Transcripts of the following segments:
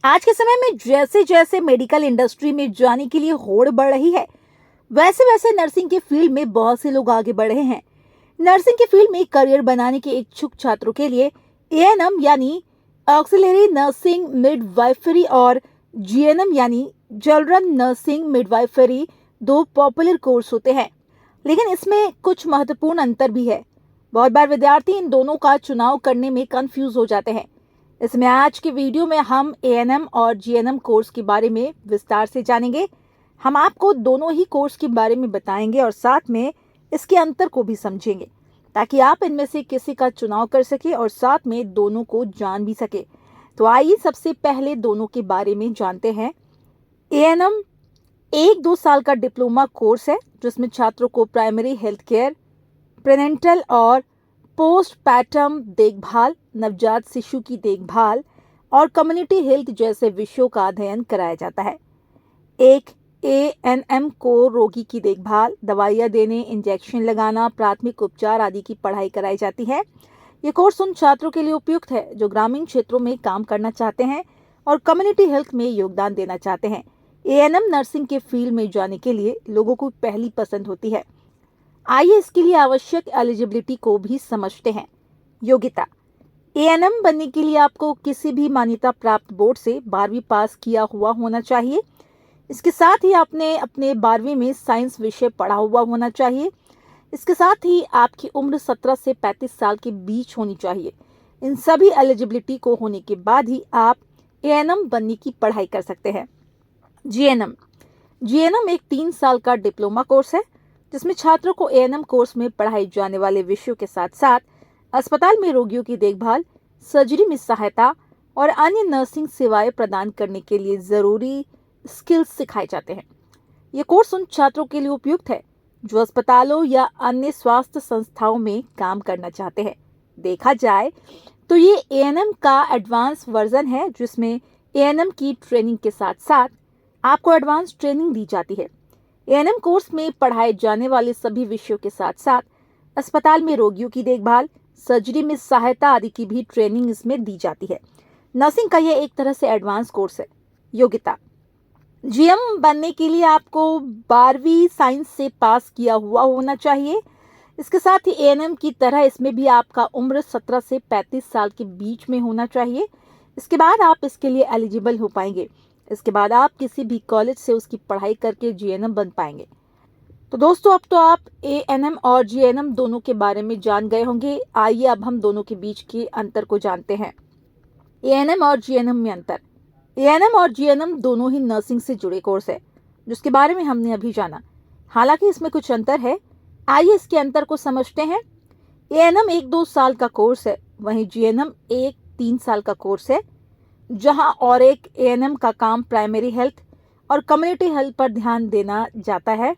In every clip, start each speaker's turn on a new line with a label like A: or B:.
A: आज के समय में जैसे जैसे मेडिकल इंडस्ट्री में जाने के लिए होड़ बढ़ रही है, वैसे वैसे नर्सिंग के फील्ड में बहुत से लोग आगे बढ़ रहे हैं। नर्सिंग के फील्ड में करियर बनाने के इच्छुक छात्रों के लिए एएनएम यानी ऑक्सिलरी नर्सिंग मिडवाइफरी और जीएनएम यानी जनरल नर्सिंग मिडवाइफरी दो पॉपुलर कोर्स होते हैं, लेकिन इसमें कुछ महत्वपूर्ण अंतर भी है। बहुत बार विद्यार्थी इन दोनों का चुनाव करने में कंफ्यूज हो जाते हैं। इसमें आज के वीडियो में हम एएनएम और जीएनएम कोर्स के बारे में विस्तार से जानेंगे। हम आपको दोनों ही कोर्स के बारे में बताएंगे और साथ में इसके अंतर को भी समझेंगे, ताकि आप इनमें से किसी का चुनाव कर सके और साथ में दोनों को जान भी सके। तो आइए सबसे पहले दोनों के बारे में जानते हैं। एएनएम 1-2 साल का डिप्लोमा कोर्स है, जिसमें छात्रों को प्राइमरी हेल्थ केयर, प्रेनेंटल और पोस्ट पैटर्म देखभाल, नवजात शिशु की देखभाल और कम्युनिटी हेल्थ जैसे विषयों का अध्ययन कराया जाता है। एक एएनएम को रोगी की देखभाल, दवाइयाँ देने, इंजेक्शन लगाना, प्राथमिक उपचार आदि की पढ़ाई कराई जाती है। ये कोर्स उन छात्रों के लिए उपयुक्त है जो ग्रामीण क्षेत्रों में काम करना चाहते हैं और कम्युनिटी हेल्थ में योगदान देना चाहते हैं। एएनएम नर्सिंग के फील्ड में जाने के लिए लोगों को पहली पसंद होती है। आइए इसके लिए आवश्यक एलिजिबिलिटी को भी समझते हैं। योग्यता: एएनएम बनने के लिए आपको किसी भी मान्यता प्राप्त बोर्ड से 12वीं पास किया हुआ होना चाहिए। इसके साथ ही आपने अपने 12वीं में साइंस विषय पढ़ा हुआ होना चाहिए। इसके साथ ही आपकी उम्र 17 से 35 साल के बीच होनी चाहिए। इन सभी एलिजिबिलिटी को होने के बाद ही आप एएनएम बनने की पढ़ाई कर सकते हैं। जीएनएम जीएनएम एक 3 साल का डिप्लोमा कोर्स है, जिसमें छात्रों को एएनएम कोर्स में पढ़ाई जाने वाले विषयों के साथ साथ अस्पताल में रोगियों की देखभाल, सर्जरी में सहायता और अन्य नर्सिंग सेवाएं प्रदान करने के लिए जरूरी स्किल्स सिखाए जाते हैं। ये कोर्स उन छात्रों के लिए उपयुक्त है जो अस्पतालों या अन्य स्वास्थ्य संस्थाओं में काम करना चाहते हैं। देखा जाए तो ये एएनएम का एडवांस वर्जन है, जिसमें एएनएम की ट्रेनिंग के साथ साथ आपको एडवांस ट्रेनिंग दी जाती है। एएनएम कोर्स में पढ़ाए जाने वाले सभी विषयों के साथ साथ अस्पताल में रोगियों की देखभाल, सर्जरी में सहायता आदि की भी ट्रेनिंग इसमें दी जाती है। नर्सिंग का यह एक तरह से एडवांस कोर्स है। योग्यता: जीएम बनने के लिए आपको 12वीं साइंस से पास किया हुआ होना चाहिए। इसके साथ ही एएनएम की तरह इसमें भी आपका उम्र 17 से 35 साल के बीच में होना चाहिए। इसके बाद आप इसके लिए एलिजिबल हो पाएंगे। इसके बाद आप किसी भी कॉलेज से उसकी पढ़ाई करके जीएनएम बन पाएंगे। तो दोस्तों, अब तो आप एएनएम और जीएनएम दोनों के बारे में जान गए होंगे। आइए अब हम दोनों के बीच के अंतर को जानते हैं। एएनएम और जीएनएम में अंतर: एएनएम और जीएनएम दोनों ही नर्सिंग से जुड़े कोर्स है, जिसके बारे में हमने अभी जाना। हालांकि इसमें कुछ अंतर है। आइए इसके अंतर को समझते हैं। एएनएम 1-2 साल का कोर्स है, वहीं जीएनएम एक 3 साल का कोर्स है, जहां और एक एएनएम का काम प्राइमरी हेल्थ और कम्युनिटी हेल्थ पर ध्यान देना जाता है,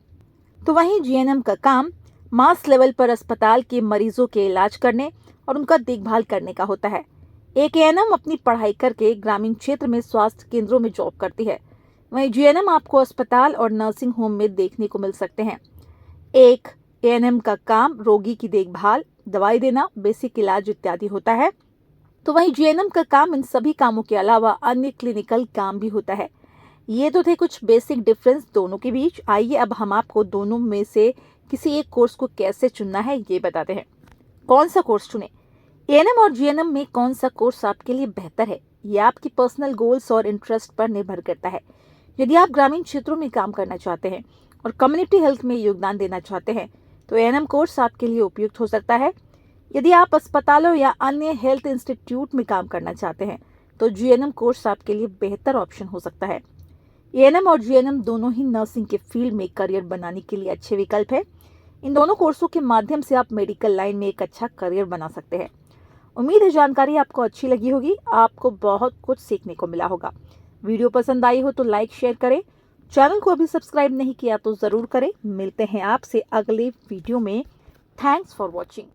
A: तो वहीं जीएनएम का काम मास लेवल पर अस्पताल के मरीजों के इलाज करने और उनका देखभाल करने का होता है। एक एएनएम अपनी पढ़ाई करके ग्रामीण क्षेत्र में स्वास्थ्य केंद्रों में जॉब करती है, वहीं जीएनएम आपको अस्पताल और नर्सिंग होम में देखने को मिल सकते हैं। एक एएनएम का काम रोगी की देखभाल, दवाई देना, बेसिक इलाज इत्यादि होता है, तो वहीं जीएनएम का काम इन सभी कामों के अलावा अन्य क्लिनिकल काम भी होता है। ये तो थे कुछ बेसिक डिफरेंस दोनों के बीच। आइए अब हम आपको दोनों में से किसी एक कोर्स को कैसे चुनना है ये बताते हैं। कौन सा कोर्स चुने? एएनएम और जीएनएम में कौन सा कोर्स आपके लिए बेहतर है, ये आपकी पर्सनल गोल्स और इंटरेस्ट पर निर्भर करता है। यदि आप ग्रामीण क्षेत्रों में काम करना चाहते हैं और कम्युनिटी हेल्थ में योगदान देना चाहते हैं, तो एएनएम कोर्स आपके लिए उपयुक्त हो सकता है। यदि आप अस्पतालों या अन्य हेल्थ इंस्टीट्यूट में काम करना चाहते हैं, तो जीएनएम कोर्स आपके लिए बेहतर ऑप्शन हो सकता है। एएनएम और जीएनएम दोनों ही नर्सिंग के फील्ड में करियर बनाने के लिए अच्छे विकल्प है। इन दोनों कोर्सों के माध्यम से आप मेडिकल लाइन में एक अच्छा करियर बना सकते हैं। उम्मीद है जानकारी आपको अच्छी लगी होगी, आपको बहुत कुछ सीखने को मिला होगा। वीडियो पसंद आई हो तो लाइक शेयर करें। चैनल को अभी सब्सक्राइब नहीं किया तो जरूर करें। मिलते हैं आपसे अगले वीडियो में। Thanks for watching.